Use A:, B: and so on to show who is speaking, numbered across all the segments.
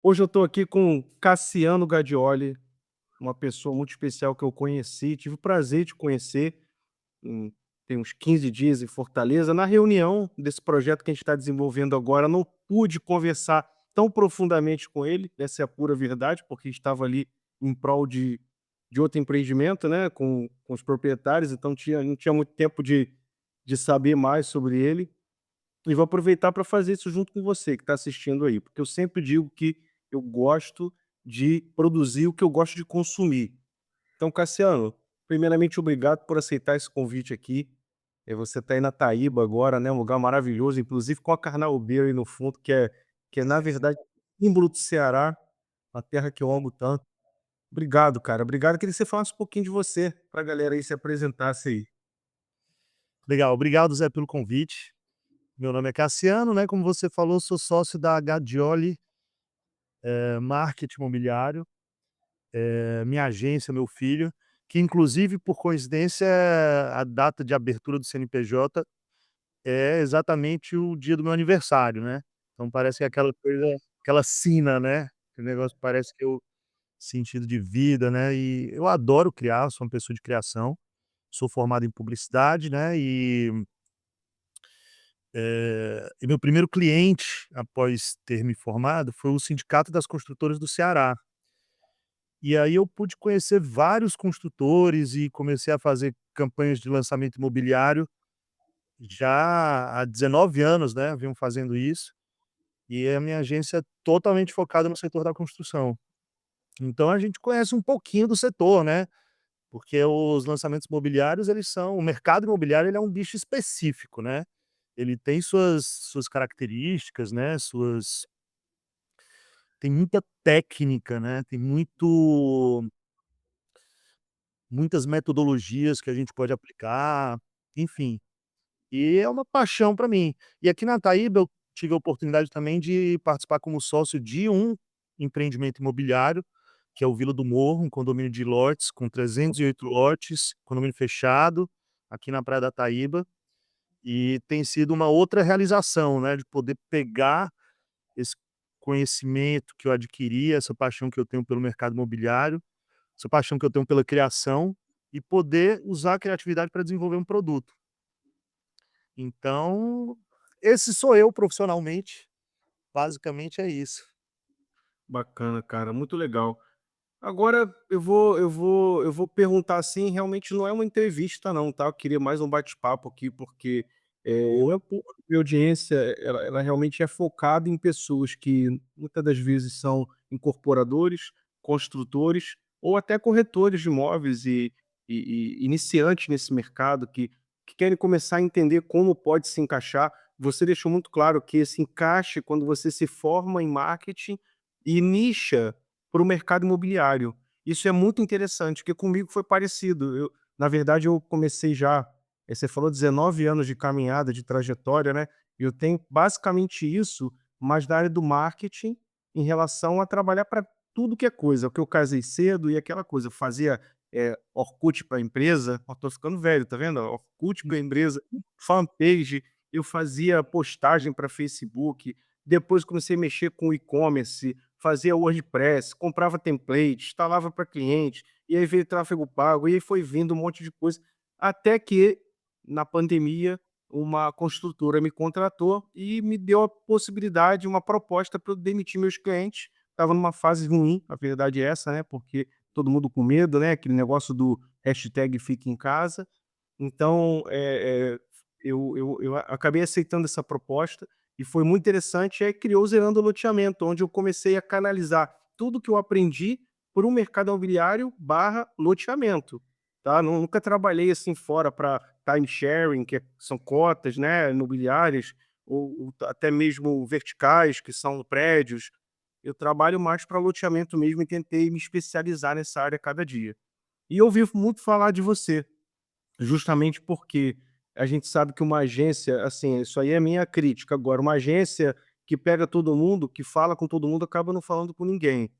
A: Hoje eu estou aqui com Cassiano Gadioli, uma pessoa muito especial que eu conheci, tive o prazer de conhecer, tem uns 15 dias em Fortaleza. Na reunião desse projeto que a gente está desenvolvendo agora, não pude conversar tão profundamente com ele, essa é a pura verdade, porque estava ali em prol de outro empreendimento, né, com os proprietários, então não tinha muito tempo de saber mais sobre ele. E vou aproveitar para fazer isso junto com você que está assistindo aí, porque eu sempre digo que eu gosto de produzir o que eu gosto de consumir. Então, Cassiano, primeiramente, obrigado por aceitar esse convite aqui. Você está aí na Taíba agora, né? Um lugar maravilhoso, inclusive com a carnaubeira aí no fundo, que é na verdade símbolo do Ceará, uma terra que eu amo tanto. Obrigado, cara. Obrigado. Queria que você falasse um pouquinho de você, para a galera aí se apresentasse aí.
B: Legal, obrigado Zé pelo convite. Meu nome é Cassiano, né, como você falou, sou sócio da Gadioli, Marketing Imobiliário, minha agência, meu filho, que inclusive por coincidência a data de abertura do CNPJ é exatamente o dia do meu aniversário, né. Então parece que é aquela coisa, aquela sina, né, o negócio parece que é o sentido de vida, né, e eu adoro criar, sou uma pessoa de criação, sou formado em publicidade, né, e meu primeiro cliente, após ter me formado, foi o Sindicato das Construtoras do Ceará. E aí eu pude conhecer vários construtores e comecei a fazer campanhas de lançamento imobiliário já há 19 anos, né, venho fazendo isso, e a minha agência é totalmente focada no setor da construção. Então a gente conhece um pouquinho do setor, né, porque os lançamentos imobiliários, eles são o mercado imobiliário, ele é um bicho específico, né. Ele tem suas características, né, suas tem muita técnica, né, tem muitas metodologias que a gente pode aplicar, enfim. E é uma paixão para mim. E aqui na Taíba eu tive a oportunidade também de participar como sócio de um empreendimento imobiliário, que é o Vila do Morro, um condomínio de lotes com 308 lotes, condomínio fechado, aqui na praia da Taíba, e tem sido uma outra realização, né, de poder pegar esse conhecimento que eu adquiri, essa paixão que eu tenho pelo mercado imobiliário, essa paixão que eu tenho pela criação e poder usar a criatividade para desenvolver um produto. Então, esse sou eu profissionalmente, basicamente é isso.
A: Bacana, cara, muito legal. Agora eu vou perguntar assim, realmente não é uma entrevista não, tá, eu queria mais um bate-papo aqui, porque, o
B: Boa.
A: meu público, minha audiência, ela realmente é focada em pessoas que muitas das vezes são incorporadores, construtores ou até corretores de imóveis e iniciantes nesse mercado que querem começar a entender como pode se encaixar. Você deixou muito claro que esse encaixe quando você se forma em marketing e nicha para o mercado imobiliário. Isso é muito interessante, porque comigo foi parecido. Na verdade, eu comecei já, você falou 19 anos de caminhada, de trajetória, né? Eu tenho basicamente isso, mas na área do marketing, em relação a trabalhar para tudo que é coisa, porque eu casei cedo e aquela coisa, eu fazia Orkut para a empresa, ó, tô ficando velho, tá vendo? Orkut para a empresa, fanpage, eu fazia postagem para Facebook, depois comecei a mexer com e-commerce, fazia WordPress, comprava template, instalava para cliente, e aí veio tráfego pago, e aí foi vindo um monte de coisa, até que na pandemia uma construtora me contratou e me deu a possibilidade, uma proposta para eu demitir meus clientes. Estava numa fase ruim, a verdade é essa, né, porque todo mundo com medo, né, aquele negócio do hashtag fica em casa. Então, eu acabei aceitando essa proposta e foi muito interessante, aí criou o Zerando Loteamento, onde eu comecei a canalizar tudo que eu aprendi para o mercado imobiliário barra loteamento, tá. Nunca trabalhei, assim, fora para time sharing, são cotas, né, imobiliárias, ou até mesmo verticais, que são prédios. Eu trabalho mais para loteamento mesmo e tentei me especializar nessa área a cada dia. E eu ouvi muito falar de você. Justamente porque a gente sabe que uma agência, assim, isso aí é minha crítica agora, uma agência que pega todo mundo, que fala com todo mundo, acaba não falando com ninguém.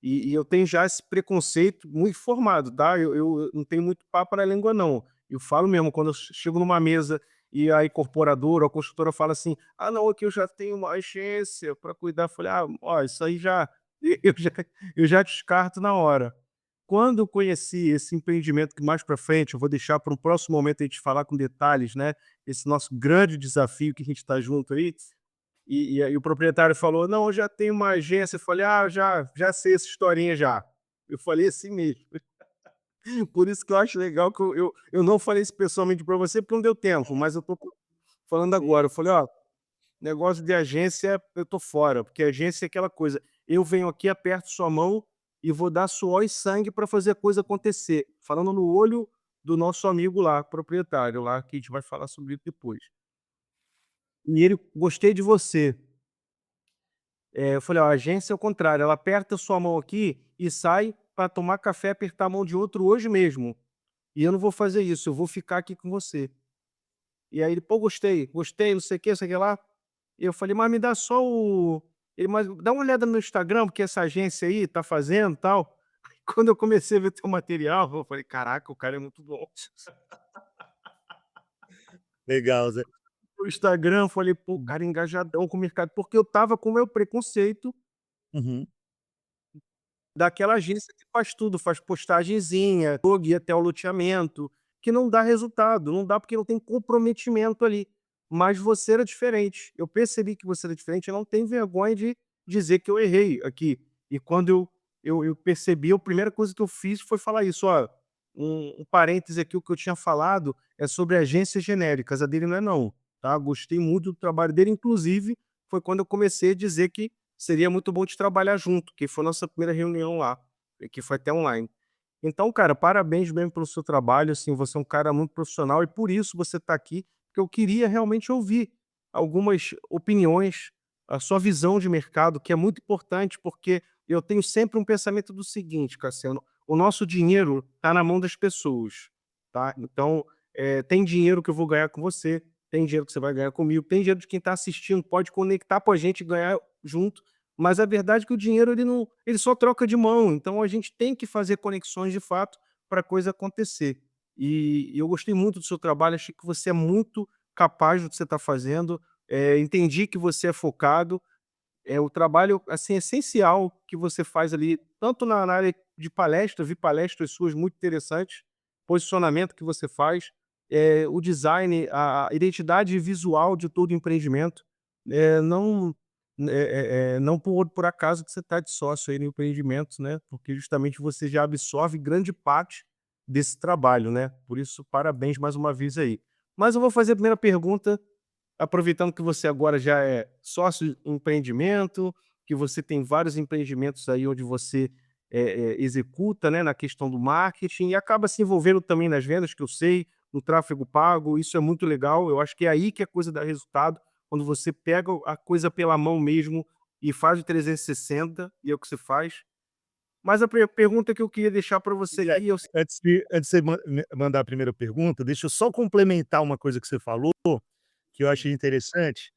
A: E eu tenho já esse preconceito muito formado, tá, eu não tenho muito papo na língua não. Eu falo mesmo, quando eu chego numa mesa e a incorporadora ou a construtora fala assim: "Ah não, aqui eu já tenho uma agência para cuidar", eu falei: "Ah, ó, isso aí já Eu já descarto na hora. Quando eu conheci esse empreendimento que mais para frente eu vou deixar para um próximo momento a gente falar com detalhes, né, esse nosso grande desafio que a gente está junto aí, e aí o proprietário falou: "Não, eu já tenho uma agência", eu falei: "Ah, eu já sei essa historinha já". Eu falei assim mesmo. Por isso que eu acho legal que eu não falei isso pessoalmente para você, porque não deu tempo, mas eu tô falando
B: Sim.
A: agora. Eu falei: "Ó, negócio de agência, eu tô fora, porque agência é aquela coisa, eu venho aqui, aperto sua mão e vou dar suor e sangue para fazer a coisa acontecer", falando no olho do nosso amigo lá, proprietário lá, que a gente vai falar sobre isso depois. E ele: "Gostei de você". Eu falei: "Ó, a agência é o contrário, ela aperta sua mão aqui e sai para tomar café, apertar a mão de outro hoje mesmo, e eu não vou fazer isso, eu vou ficar aqui com você". E aí ele: "Pô, gostei, gostei, não sei o que, não sei o que lá". E eu falei: "Mas me dá só o". Ele: "Mas dá uma olhada no Instagram, porque essa agência aí tá fazendo, tal". Quando eu comecei a ver teu material, eu falei: "Caraca, o cara é muito bom".
B: Legal, Zé.
A: O Instagram, eu falei: "Pô, o cara é engajadão com o mercado", porque eu estava com o meu preconceito
B: Uhum.
A: daquela agência que faz tudo, faz postagenzinha, blog até o loteamento, que não dá resultado, não dá porque não tem comprometimento ali. Mas você era diferente. Eu percebi que você era diferente, eu não tenho vergonha de dizer que eu errei aqui. E quando eu percebi, a primeira coisa que eu fiz foi falar isso: "Ó, um parêntese aqui, o que eu tinha falado é sobre agências genéricas, a dele não é não, tá? Gostei muito do trabalho dele", inclusive, foi quando eu comecei a dizer que seria muito bom de trabalhar junto, que foi a nossa primeira reunião lá, que foi até online. Então, cara, parabéns mesmo pelo seu trabalho, assim, você é um cara muito profissional e por isso você está aqui, porque eu queria realmente ouvir algumas opiniões, a sua visão de mercado, que é muito importante, porque eu tenho sempre um pensamento do seguinte, Cassiano: o nosso dinheiro está na mão das pessoas, tá? Então, tem dinheiro que eu vou ganhar com você, tem dinheiro que você vai ganhar comigo, tem dinheiro de quem está assistindo, pode conectar com a gente e ganhar junto, mas a verdade é que o dinheiro ele só troca de mão, então a gente tem que fazer conexões de fato para a coisa acontecer. E eu gostei muito do seu trabalho, achei que você é muito capaz do que você está fazendo, entendi que você é focado, é o trabalho, assim, essencial que você faz ali, tanto na área de palestra, vi palestras suas muito interessantes, posicionamento que você faz, o design, a identidade visual de todo empreendimento, não não por acaso que você está de sócio aí no empreendimento, né, porque justamente você já absorve grande parte desse trabalho, né, por isso parabéns mais uma vez aí. Mas eu vou fazer a primeira pergunta. Aproveitando que você agora já é sócio em empreendimento, que você tem vários empreendimentos aí onde você, executa, né, na questão do marketing e acaba se envolvendo também nas vendas, que eu sei, no tráfego pago, isso é muito legal, eu acho que é aí que a coisa dá resultado, quando você pega a coisa pela mão mesmo e faz o 360, e é o que você faz. Mas a pergunta que eu queria deixar para você
B: E aí,
A: aqui é o se
B: antes de você mandar a primeira pergunta, deixa eu só complementar uma coisa que você falou, que eu achei interessante,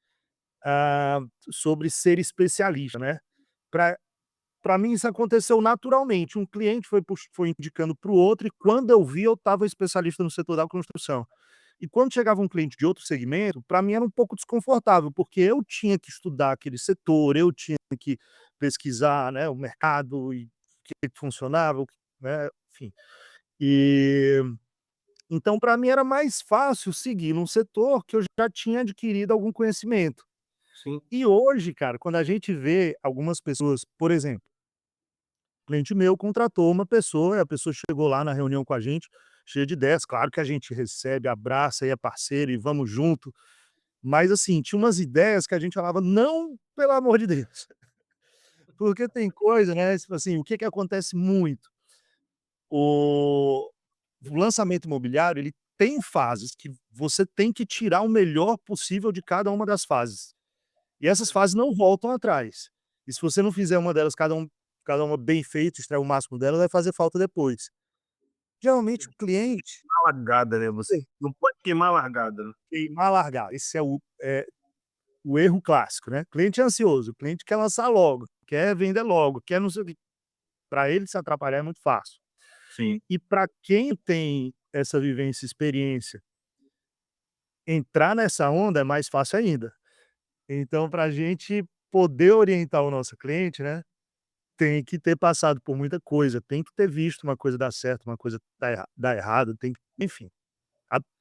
B: ah, sobre ser especialista, né. Para Pra mim isso aconteceu naturalmente, um cliente foi indicando para o outro e quando eu vi eu estava especialista no setor da construção. E quando chegava um cliente de outro segmento, para mim era um pouco desconfortável, porque eu tinha que estudar aquele setor, eu tinha que pesquisar, né, o mercado e o que funcionava, né, enfim. E então para mim era mais fácil seguir num setor que eu já tinha adquirido algum conhecimento.
A: sim,
B: E hoje, cara, quando a gente vê algumas pessoas, por exemplo, cliente meu contratou uma pessoa e a pessoa chegou lá na reunião com a gente, cheia de ideias. Claro que a gente recebe, abraça e é parceiro e vamos junto. Mas assim, tinha umas ideias que a gente falava: "Não, pelo amor de Deus". Porque tem coisa, né, tipo assim, o que que acontece muito? O o lançamento imobiliário, ele tem fases que você tem que tirar o melhor possível de cada uma das fases. E essas fases não voltam atrás. E se você não fizer uma delas, cada uma bem feita, extrair o máximo dela, vai fazer falta depois. Geralmente o cliente
A: a largada, né, você
B: tem
A: não pode queimar a largada, né.
B: que queimar a largada, esse é o erro clássico, né. Cliente é ansioso, o cliente quer lançar logo, quer vender logo, quer não sei o quê. Pra ele se atrapalhar é muito fácil.
A: Sim.
B: E para quem tem essa vivência, experiência, entrar nessa onda é mais fácil ainda. Então pra gente poder orientar o nosso cliente, né, tem que ter passado por muita coisa, tem que ter visto uma coisa dar certo, uma coisa dar errado, tem que enfim,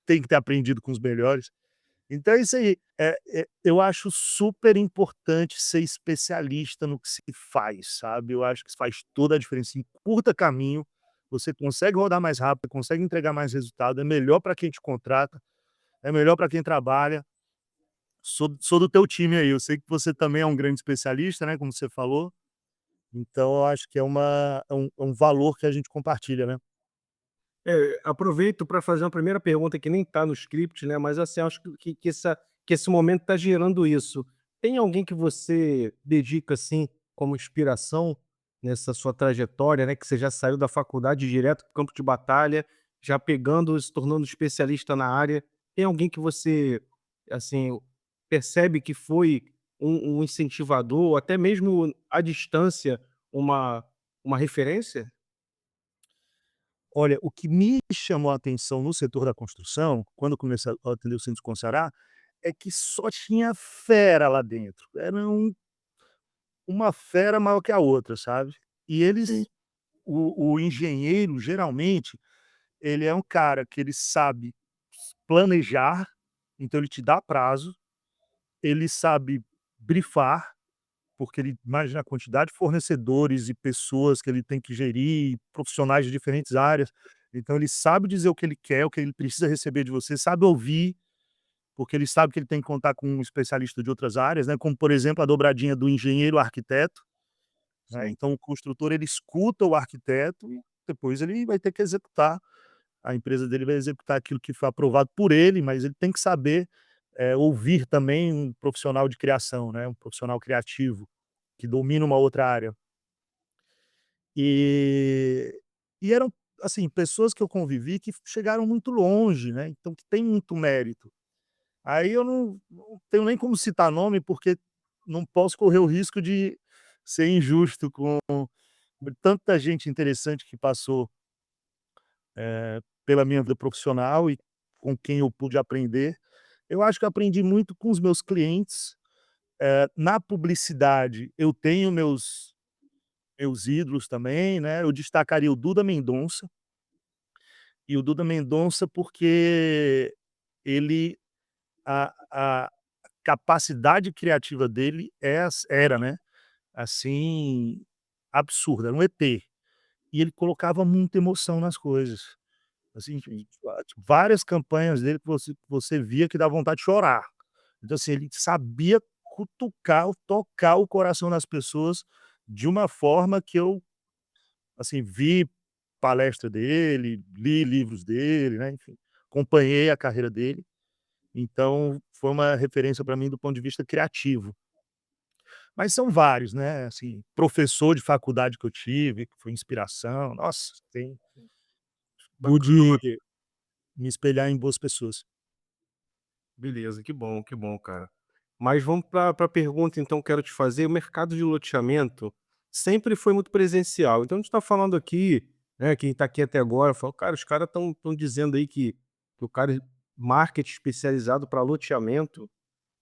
B: tem que ter aprendido com os melhores. Então é isso aí, eu acho super importante ser especialista no que se faz, sabe. Eu acho que isso faz toda a diferença, encurta caminho, você consegue rodar mais rápido, consegue entregar mais resultado, é melhor para quem te contrata, é melhor para quem trabalha. Sou do teu time aí, eu sei que você também é um grande especialista, né, como você falou, então eu acho que é um valor que a gente compartilha, né.
A: Aproveito para fazer uma primeira pergunta que nem está no script, né, mas assim, acho que esse momento está gerando isso. Tem alguém que você dedica, assim, como inspiração nessa sua trajetória, né, que você já saiu da faculdade direto para o campo de batalha, já pegando, se tornando especialista na área. Tem alguém que você, assim, percebe que foi um incentivador, ou até mesmo à distância, uma uma referência?
B: Olha, o que me chamou a atenção no setor da construção, quando eu comecei a atender o Sindicom Ceará, é que só tinha fera lá dentro, era uma fera maior que a outra, sabe. E eles o engenheiro, geralmente, ele é um cara que ele sabe planejar, então ele te dá prazo, ele sabe brifar, porque ele imagina a quantidade de fornecedores e pessoas que ele tem que gerir, profissionais de diferentes áreas, então ele sabe dizer o que ele quer, o que ele precisa receber de você, sabe ouvir, porque ele sabe que ele tem que contar com um especialista de outras áreas, né, como por exemplo a dobradinha do engenheiro arquiteto, né,
A: Sim.
B: então o construtor ele escuta o arquiteto e depois ele vai ter que executar, a empresa dele vai executar aquilo que foi aprovado por ele, mas ele tem que saber, ouvir também um profissional de criação, né, um profissional criativo, que domina uma outra área. E eram, assim, pessoas que eu convivi que chegaram muito longe, né, então que tem muito mérito. Aí eu não tenho nem como citar nome, porque não posso correr o risco de ser injusto com tanta gente interessante que passou, pela minha vida profissional e com quem eu pude aprender. Eu acho que eu aprendi muito com os meus clientes. Na publicidade eu tenho meus ídolos também, né, eu destacaria o Duda Mendonça, e o Duda Mendonça porque ele a capacidade criativa dele era, né, assim, absurda, era um ET. E ele colocava muita emoção nas coisas. Assim, várias campanhas dele que você via que dá vontade de chorar. Então, assim, ele sabia cutucar, tocar o coração das pessoas de uma forma que eu, assim, vi palestra dele, li livros dele, né, enfim, acompanhei a carreira dele, então foi uma referência para mim do ponto de vista criativo. Mas são vários, né, assim, professor de faculdade que eu tive, que foi inspiração, nossa,
A: Bacana.
B: pude me espelhar em boas pessoas.
A: Beleza, que bom, cara. Mas vamos para a pergunta então que eu quero te fazer. O mercado de loteamento sempre foi muito presencial. Então a gente está falando aqui, né, quem está aqui até agora, falou, cara, os caras estão dizendo aí que o cara marketing especializado para loteamento,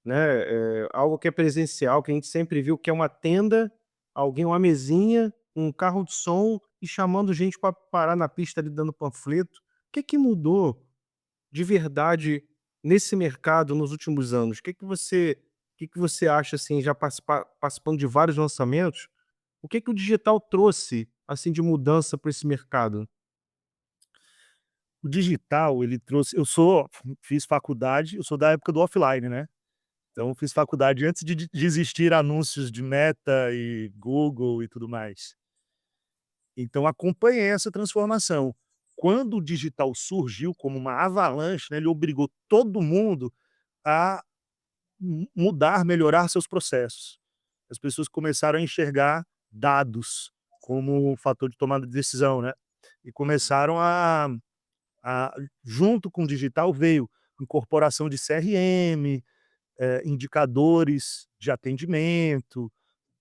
A: né, algo que é presencial, que a gente sempre viu que é uma tenda, alguém, uma mesinha, um carro de som e chamando gente para parar na pista ali dando panfleto. O que que mudou de verdade nesse mercado nos últimos anos? O que que você acha, assim, já participando de vários lançamentos, o que que o digital trouxe, assim, de mudança para esse mercado?
B: O digital, ele trouxe fiz faculdade, eu sou da época do offline, né, então fiz faculdade antes de existir anúncios de Meta e Google e tudo mais. Então acompanhei essa transformação. Quando o digital surgiu como uma avalanche, né, ele obrigou todo mundo a mudar, melhorar seus processos. As pessoas começaram a enxergar dados como um fator de tomada de decisão, né, e começaram a junto com o digital veio incorporação de CRM, indicadores de atendimento,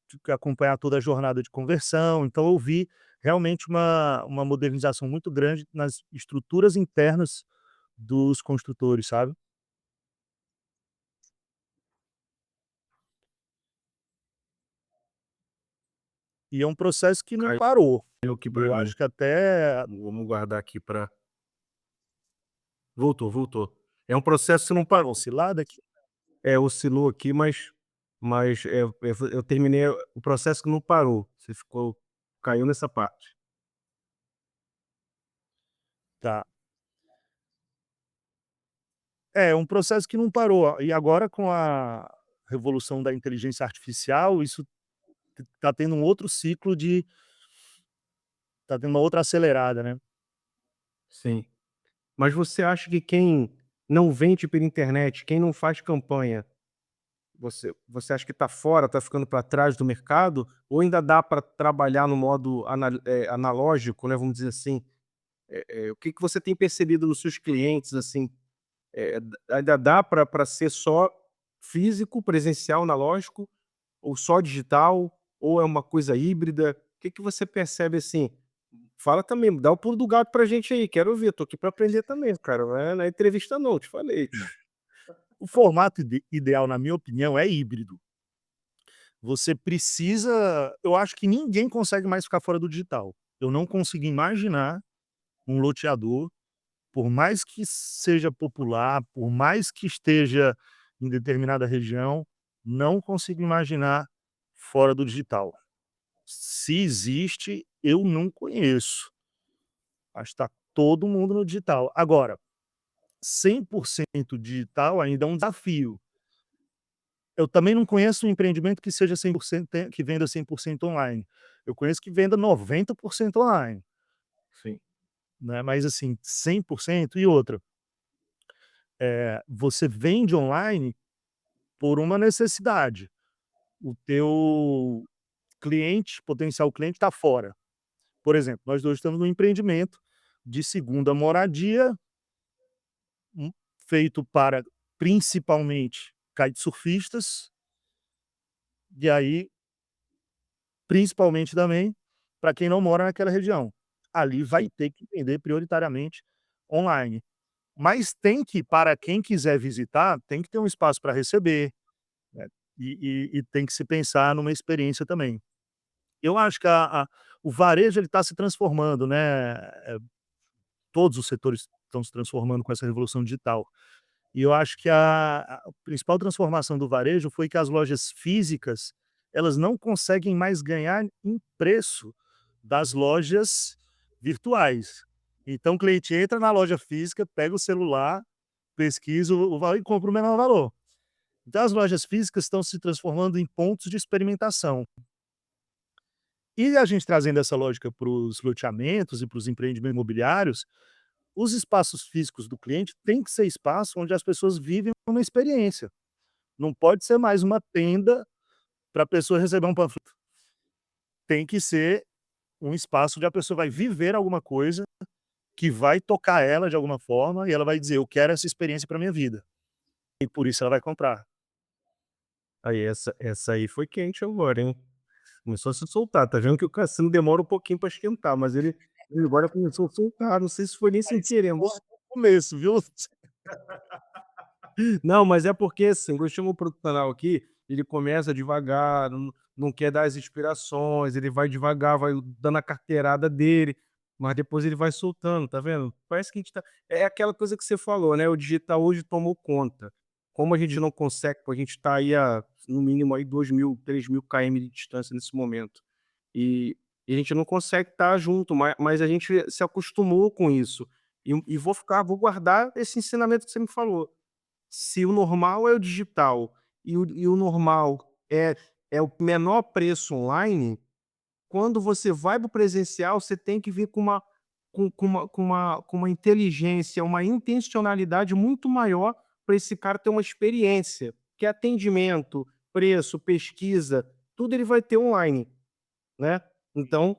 B: de acompanhar toda a jornada de conversão, então eu vi realmente uma modernização muito grande nas estruturas internas dos construtores, sabe. E é um processo que não
A: Caiu
B: parou.
A: aqui
B: E
A: pra
B: eu
A: mim.
B: acho que até
A: Vamos guardar aqui pra voltou, voltou. É um processo que não parou.
B: oscilada aqui.
A: É, oscilou aqui, mas, eu terminei o processo que não parou. Você ficou caiu nessa parte.
B: Tá. É um processo que não parou. E agora com a revolução da inteligência artificial, isso tá tendo um outro ciclo de tá tendo uma outra acelerada, né.
A: Sim. Mas você acha que quem não vende pela internet, quem não faz campanha, você acha que está fora, está ficando para trás do mercado? Ou ainda dá para trabalhar no modo analógico, né, vamos dizer assim? O que que você tem percebido nos seus clientes, assim, ainda dá para ser só físico, presencial, analógico, ou só digital, ou é uma coisa híbrida? O que que você percebe, assim? Fala também, dá o pulo do gato pra gente aí, quero ouvir, tô aqui para aprender também, cara, não é entrevista não, te falei.
B: O formato ideal, na minha opinião, é híbrido. Você precisa eu acho que ninguém consegue mais ficar fora do digital. Eu não consigo imaginar um loteador, por mais que seja popular, por mais que esteja em determinada região, não consigo imaginar fora do digital. Se existe, eu não conheço. Acho que tá todo mundo no digital. Agora, 100% digital ainda é um desafio. Eu também não conheço um empreendimento que seja 100% que venda 100% online. Eu conheço que venda 90% online,
A: Sim,
B: né, mas assim, 100% e outra, você vende online por uma necessidade. O teu cliente, potencial cliente está fora. Por exemplo, nós 2 estamos num empreendimento de segunda moradia, hum, feito para principalmente kitesurfistas, e aí principalmente também para quem não mora naquela região. Ali vai
A: sim.
B: ter que vender prioritariamente online. Mas tem que, para quem quiser visitar, tem que ter um espaço para receber, né, e tem que se pensar numa experiência também. Eu acho que o varejo ele está se transformando, né, todos os setores estão se transformando com essa revolução digital. E eu acho que a principal transformação do varejo foi que as lojas físicas, elas não conseguem mais ganhar em preço das lojas virtuais. Então o cliente entra na loja física, pega o celular, pesquisa o valor e compra o menor valor. Então as lojas físicas estão se transformando em pontos de experimentação. E a gente trazendo essa lógica para os loteamentos e para os empreendimentos imobiliários, os espaços físicos do cliente têm que ser espaço onde as pessoas vivem uma experiência. Não pode ser mais uma tenda para a pessoa receber um panfleto. Tem que ser um espaço onde a pessoa vai viver alguma coisa que vai tocar ela de alguma forma e ela vai dizer: "Eu quero essa experiência para minha vida", e por isso ela vai comprar.
A: Aí essa aí foi quente agora, hein. Começou a se soltar, tá vendo que o cassino demora um pouquinho para esquentar, mas ele agora começou a soltar, não sei se foi nem sem
B: Mas
A: querer.
B: só no começo, viu.
A: Não, mas é porque, assim, quando chama o profissional aqui, ele começa devagar, não quer dar as inspirações, ele vai devagar, vai dando a carteirada dele, mas depois ele vai soltando, tá vendo? Parece que a gente tá é aquela coisa que você falou, né, o digital hoje tomou conta. Como a gente não consegue a gente tá aí a, no mínimo aí 2.000, 3.000 km de distância nesse momento. E e a gente não consegue estar junto, mas a gente se acostumou com isso. E vou guardar esse ensinamento que você me falou. Se o normal é o digital e o normal é o menor preço online, quando você vai para o presencial, você tem que vir com uma inteligência, uma intencionalidade muito maior para esse cara ter uma experiência, que é atendimento, preço, pesquisa, tudo ele vai ter online, né. Então,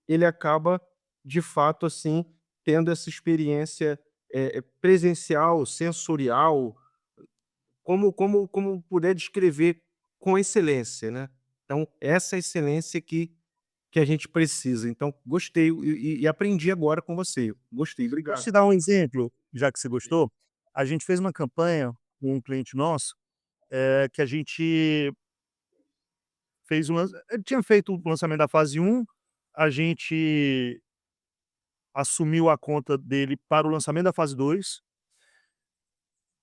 A: ele acaba, de fato, assim, tendo essa experiência, presencial, sensorial, como puder descrever com excelência, né. Então, essa excelência que a gente precisa. Então, gostei e aprendi agora com você. Gostei,
B: Posso
A: obrigado.
B: te dar um exemplo, já que você gostou? A gente fez uma campanha com um cliente nosso, que a gente ele tinha feito o lançamento da fase um, a gente assumiu a conta dele para o lançamento da fase 2,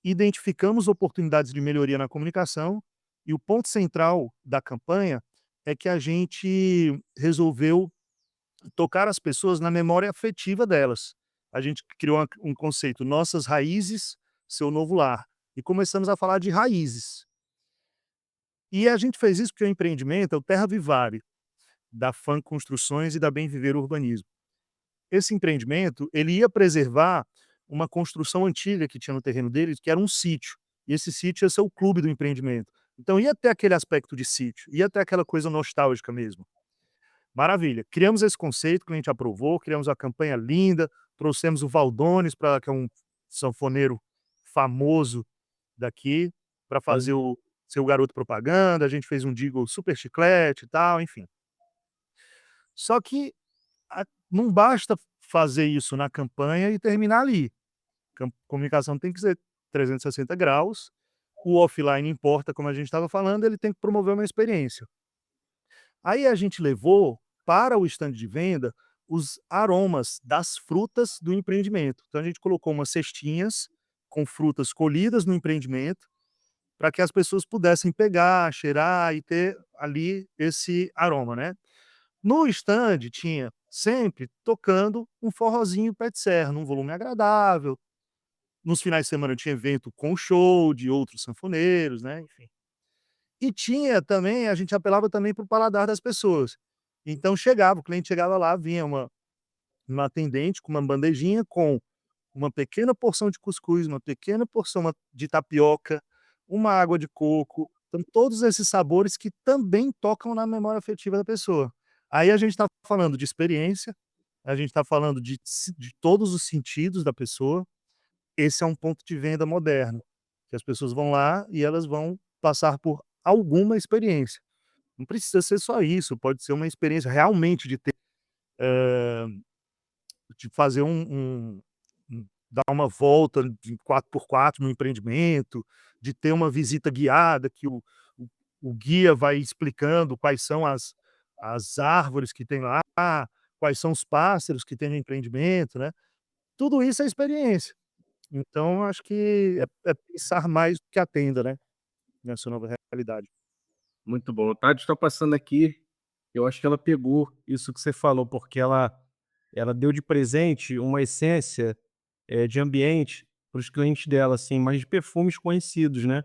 B: identificamos oportunidades de melhoria na comunicação, e o ponto central da campanha é que a gente resolveu tocar as pessoas na memória afetiva delas. A gente criou um conceito, nossas raízes, seu novo lar, e começamos a falar de raízes. E a gente fez isso porque o empreendimento é o Terra Vivare, da FAM Construções e da Bem Viver Urbanismo. Esse empreendimento, ele ia preservar uma construção antiga que tinha no terreno deles, que era um sítio, e esse sítio ia ser o clube do empreendimento. Então ia ter aquele aspecto de sítio, ia ter aquela coisa nostálgica mesmo. Maravilha, criamos esse conceito, o cliente aprovou, criamos uma campanha linda, trouxemos o Valdones, que é um sanfoneiro famoso daqui, para fazer
A: Olha,
B: o ser o garoto propaganda, a gente fez um jingle super chiclete e tal, enfim. Só que não basta fazer isso na campanha e terminar ali. Comunicação tem que ser 360 graus, o offline importa, como a gente estava falando, ele tem que promover uma experiência. Aí a gente levou para o estande de venda os aromas das frutas do empreendimento. Então a gente colocou umas cestinhas com frutas colhidas no empreendimento, para que as pessoas pudessem pegar, cheirar e ter ali esse aroma, né. No estande tinha sempre tocando um forrozinho pé de serra, num volume agradável. Nos finais de semana tinha evento com show de outros sanfoneiros, né, enfim. E tinha também, a gente apelava também para o paladar das pessoas. Então chegava, o cliente chegava lá, vinha uma atendente com uma bandejinha com uma pequena porção de cuscuz, uma pequena porção de tapioca, uma água de coco, então todos esses sabores que também tocam na memória afetiva da pessoa. Aí a gente está falando de experiência, a gente está falando de todos os sentidos da pessoa. Esse é um ponto de venda moderno, que as pessoas vão lá e elas vão passar por alguma experiência. Não precisa ser só isso, pode ser uma experiência realmente de ter, eh, de fazer dar uma volta de 4x4 no empreendimento, de ter uma visita guiada que o o guia vai explicando quais são as árvores que tem lá, quais são os pássaros que tem no empreendimento, né. Tudo isso é experiência. Então acho que é pensar mais do que a tenda, né, nessa nova realidade.
A: muito bom. A Tati está passando aqui, eu acho que ela pegou isso que você falou, porque ela deu de presente uma essência, de ambiente para os clientes dela, assim, mas de perfumes conhecidos, né.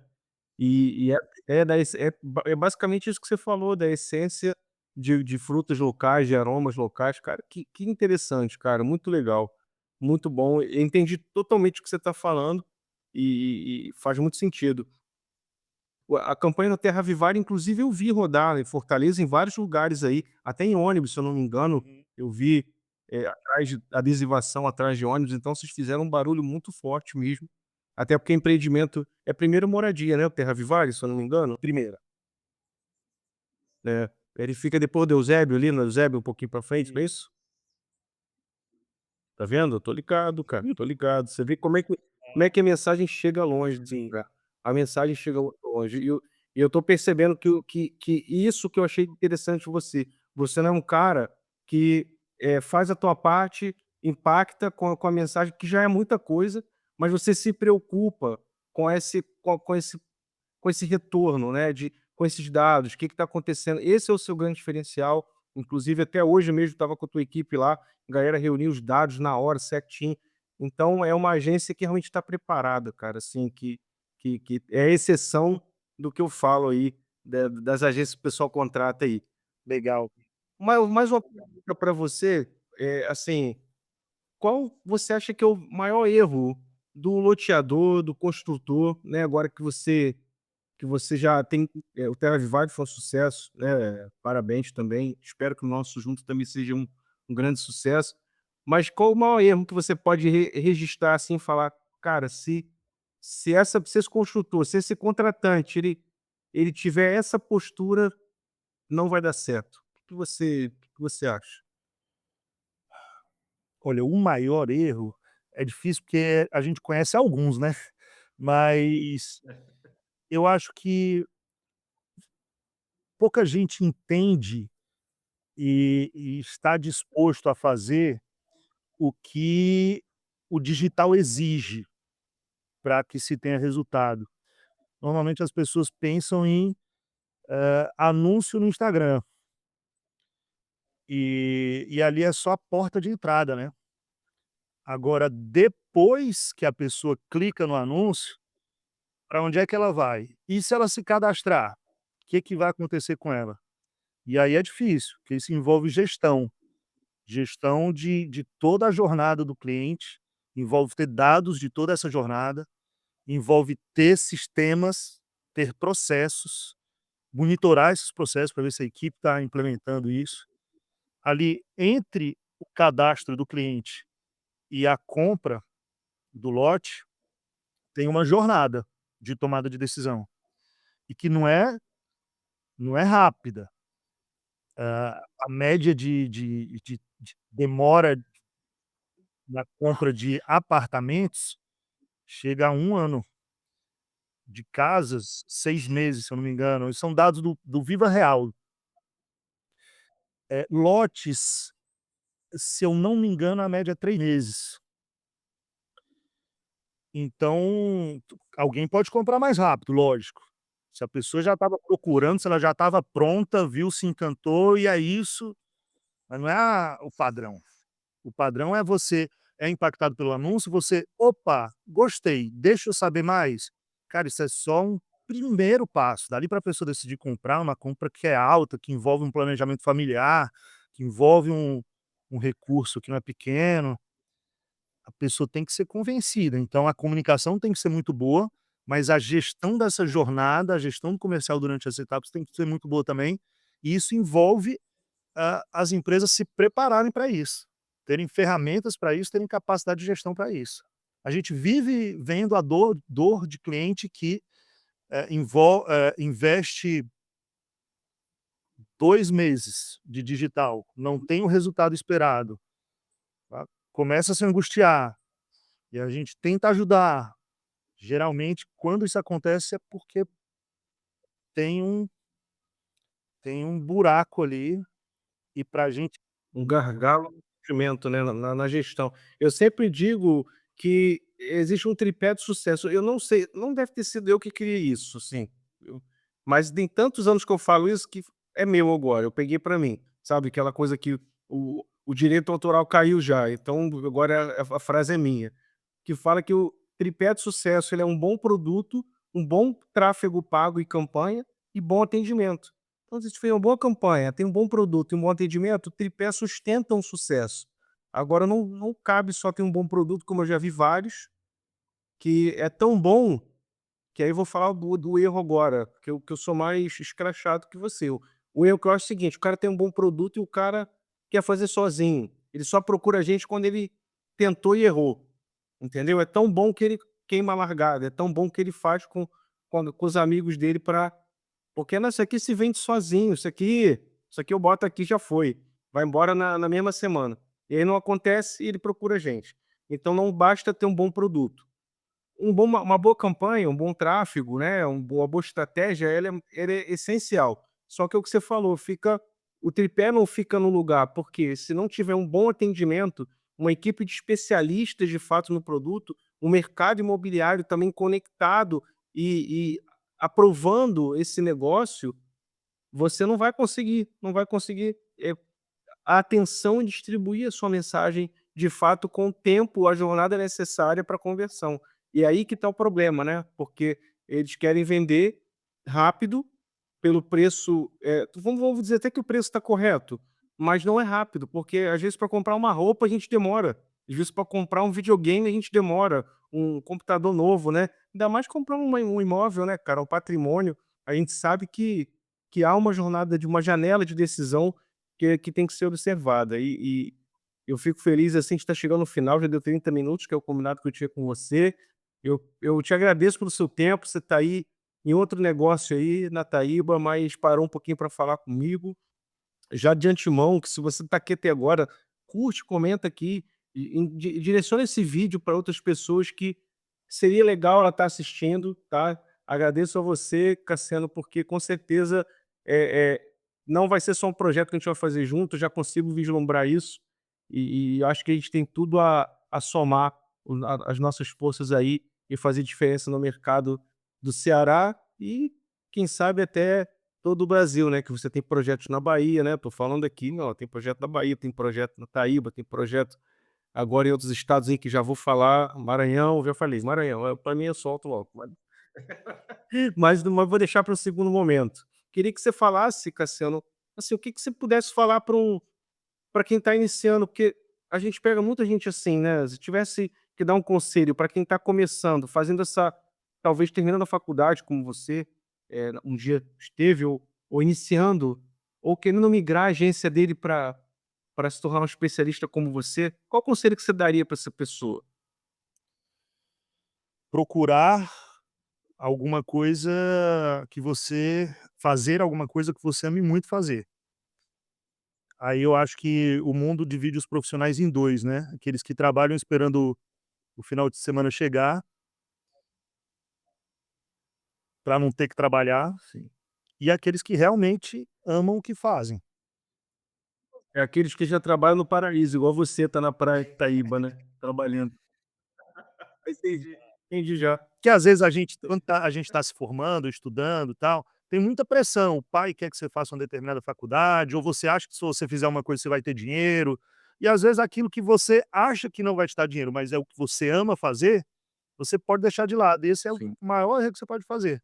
A: E é basicamente isso que você falou, da essência de frutas locais, de aromas locais. Cara, que interessante, cara, muito legal, muito bom. Eu entendi totalmente o que você está falando e faz muito sentido. A campanha da Terra Vivária, inclusive, eu vi rodar em Fortaleza, em vários lugares aí, até em ônibus, se eu não me engano,
B: Uhum.
A: eu vi, atrás de adesivação atrás de ônibus, então vocês fizeram um barulho muito forte mesmo, até porque empreendimento é primeiro moradia, né, o Terra Vivária, se eu não me engano? Primeira, né. Ele fica depois do Eusébio, ali na Eusébio, um pouquinho pra frente, não é
B: Isso.
A: isso? Tá vendo? Eu tô ligado, cara, tô ligado. Você vê como é que a mensagem chega longe,
B: Sim.
A: cara. A mensagem chega longe. E eu tô percebendo que isso que eu achei interessante em você. Você não é um cara que, faz a tua parte, impacta com a mensagem, que já é muita coisa, mas você se preocupa com esse retorno, né, com esses dados, o que está acontecendo. Esse é o seu grande diferencial. Inclusive, até hoje mesmo estava com a tua equipe lá, a galera reuniu os dados na hora, certinho. Então é uma agência que realmente está preparada, cara, assim, que é a exceção do que eu falo aí, das agências que o pessoal contrata aí.
B: Legal.
A: Mais uma pergunta para você, assim, qual você acha que é o maior erro do loteador, do construtor, né, agora que você já tem, o Terra Vivade foi um sucesso, né, parabéns também, espero que o nosso junto também seja um grande sucesso. Mas qual o maior erro que você pode registrar, assim, e falar: "Cara, se esse construtor, se esse contratante, ele tiver essa postura, não vai dar certo". O que você acha?
B: Olha, o maior erro é difícil, porque a gente conhece alguns, né, mas eu acho que pouca gente entende e está disposto a fazer o que o digital exige para que se tenha resultado. Normalmente as pessoas pensam em, anúncio no Instagram, e ali é só a porta de entrada, né. Agora depois que a pessoa clica no anúncio, para onde é que ela vai? E se ela se cadastrar? O que que vai acontecer com ela? E aí é difícil, porque isso envolve gestão. Gestão de toda a jornada do cliente, envolve ter dados de toda essa jornada, envolve ter sistemas, ter processos, monitorar esses processos para ver se a equipe está implementando isso. Ali, entre o cadastro do cliente e a compra do lote, tem uma jornada de tomada de decisão, e que não é rápida. A média de demora na compra de apartamentos chega a 1 ano, de casas, 6 meses, se eu não me engano, e são dados do Viva Real. Lotes, se eu não me engano, a média é 3 meses. Então, alguém pode comprar mais rápido, lógico. Se a pessoa já estava procurando, se ela já estava pronta, viu, se encantou e é isso, mas não é o padrão. O padrão é você é impactado pelo anúncio, você: "Opa, gostei, deixa eu saber mais". Cara, isso é só um primeiro passo, dali para a pessoa decidir comprar, uma compra que é alta, que envolve um planejamento familiar, que envolve um recurso que não é pequeno, a pessoa tem que ser convencida. Então a comunicação tem que ser muito boa, mas a gestão dessa jornada, a gestão do comercial durante as etapas tem que ser muito boa também, e isso envolve as empresas se prepararem para isso, terem ferramentas para isso, terem capacidade de gestão para isso. A gente vive vendo a dor de cliente que, investe 2 meses de digital, não tem o resultado esperado, tá, começa a se angustiar, e a gente tenta ajudar. Geralmente, quando isso acontece, é porque tem um buraco ali, e para a gente
A: Um gargalo no investimento, né, na gestão. Eu sempre digo que existe um tripé de sucesso. Eu não sei, não deve ter sido eu que criei isso, assim, mas tem tantos anos que eu falo isso que é meu agora, eu peguei para mim, sabe, aquela coisa que o direito autoral caiu já, então agora a frase é minha, que fala que o tripé de sucesso ele é um bom produto, um bom tráfego pago e campanha e bom atendimento. Então, se tiver uma boa campanha, tem um bom produto e um bom atendimento, o tripé sustenta um sucesso. Agora não cabe só ter um bom produto, como eu já vi vários, que é tão bom que aí eu vou falar do erro agora, que eu sou mais escrachado que você. O erro que eu acho é o seguinte: o cara tem um bom produto e o cara quer fazer sozinho. Ele só procura a gente quando ele tentou e errou, entendeu? É tão bom que ele queima a largada, é tão bom que ele faz com os amigos dele para porque não, isso aqui se vende sozinho, isso aqui eu boto aqui e já foi, vai embora na mesma semana. E aí não acontece e ele procura a gente. Então não basta ter um bom produto. Uma boa campanha, um bom tráfego, né, uma boa estratégia, ela é essencial. Só que é o que você falou, fica o tripé não fica no lugar, porque se não tiver um bom atendimento, uma equipe de especialistas de fato no produto, o mercado imobiliário também conectado e aprovando esse negócio, você não vai conseguir, a atenção e distribuir a sua mensagem, de fato, com o tempo, a jornada necessária para a conversão. E aí que está o problema, né, porque eles querem vender rápido, pelo preço, vamos dizer até que o preço está correto, mas não é rápido, porque às vezes para comprar uma roupa a gente demora, às vezes para comprar um videogame a gente demora, um computador novo, né, ainda mais comprar um imóvel, né, cara, um patrimônio, a gente sabe que há uma jornada de uma janela de decisão que tem que ser observada. E eu fico feliz, assim, de estar chegando no final, já deu 30 minutos, que é o combinado que eu tinha com você. Eu te agradeço pelo seu tempo, você está aí em outro negócio aí na Taíba, mas parou um pouquinho para falar comigo. Já de antemão, que se você está aqui até agora, curte, comenta aqui, direciona esse vídeo para outras pessoas que seria legal ela estar assistindo, tá. Agradeço a você, Cassiano, porque com certeza eh eh, não vai ser só um projeto que a gente vai fazer junto, eu já consigo vislumbrar isso, e acho que a gente tem tudo a somar as nossas forças aí e fazer diferença no mercado do Ceará e, quem sabe, até todo o Brasil, né, que você tem projetos na Bahia, né, tô falando aqui, ó, tem projeto na Bahia, tem projeto na Taíba, tem projeto agora em outros estados aí que já vou falar, Maranhão, já falei, Maranhão, pra mim eu solto logo, mas vou deixar para um segundo momento. Queria que você falasse, Cassiano, assim, o que que você pudesse falar para quem está iniciando, porque a gente pega muita gente assim, né, se tivesse que dar um conselho para quem está começando, fazendo essa talvez terminando a faculdade como você, um dia esteve ou iniciando, ou querendo migrar a agência dele para se tornar um especialista como você, qual conselho que você daria para essa pessoa?
B: Procurar alguma coisa que você fazer alguma coisa que você ame muito fazer. Aí eu acho que o mundo divide os profissionais em 2, né, aqueles que trabalham esperando o final de semana chegar, para não ter que trabalhar,
A: Sim.
B: e aqueles que realmente amam o que fazem.
A: É aqueles que já trabalham no paraíso, igual você tá na praia de Itaíba, né, trabalhando. Entendi, entendi já.
B: Que às vezes a gente quando a gente está se formando, estudando, tal, tem muita pressão, o pai quer que você faça uma determinada faculdade, ou você acha que se você fizer uma coisa você vai ter dinheiro, e às vezes aquilo que você acha que não vai te dar dinheiro, mas é o que você ama fazer, você pode deixar de lado, esse é o
A: Sim.
B: maior erro que você pode fazer,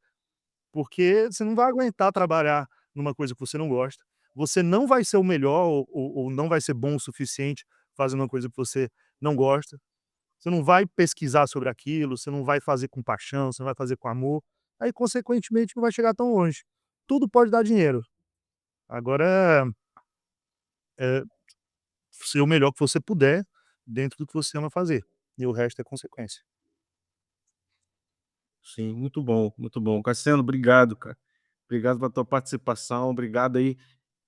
B: porque você não vai aguentar trabalhar numa coisa que você não gosta, você não vai ser o melhor ou não vai ser bom o suficiente fazendo uma coisa que você não gosta. Você não vai pesquisar sobre aquilo, você não vai fazer com paixão, você não vai fazer com amor, aí consequentemente não vai chegar tão longe. Tudo pode dar dinheiro, agora, eh, ser o melhor que você puder, dentro do que você ama fazer, e o resto é consequência.
A: Sim, muito bom, muito bom. Cassiano, obrigado, cara. Obrigado pela tua participação, obrigado aí.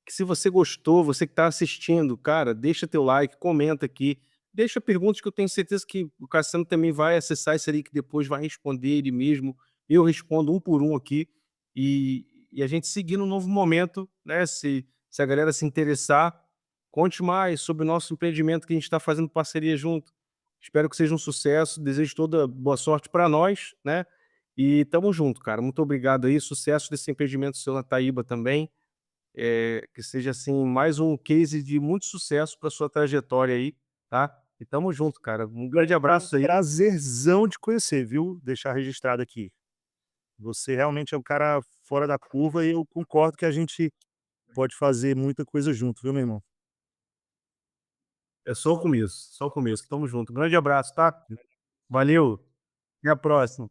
A: Que se você gostou, você que está assistindo, cara, deixa teu like, comenta aqui, deixa perguntas que eu tenho certeza que o Cassiano também vai acessar isso aí, que depois vai responder ele mesmo. Eu respondo um por um aqui e a gente seguir num novo momento, né? Se a galera se interessar, conte mais sobre o nosso empreendimento que a gente está fazendo parceria junto. Espero que seja um sucesso, desejo toda boa sorte para nós, né? E tamo junto, cara. Muito obrigado aí, sucesso desse empreendimento seu na Taíba também. Que seja, assim, mais um case de muito sucesso para sua trajetória aí, tá. E tamo junto, cara. Um grande
B: Foi um
A: abraço aí.
B: prazerzão te conhecer, viu, deixar registrado aqui. Você realmente é um cara fora da curva e eu concordo que a gente pode fazer muita coisa junto, viu, meu irmão.
A: É só o começo, só o começo. Tamo junto. Um grande abraço, tá. Valeu, até a próxima.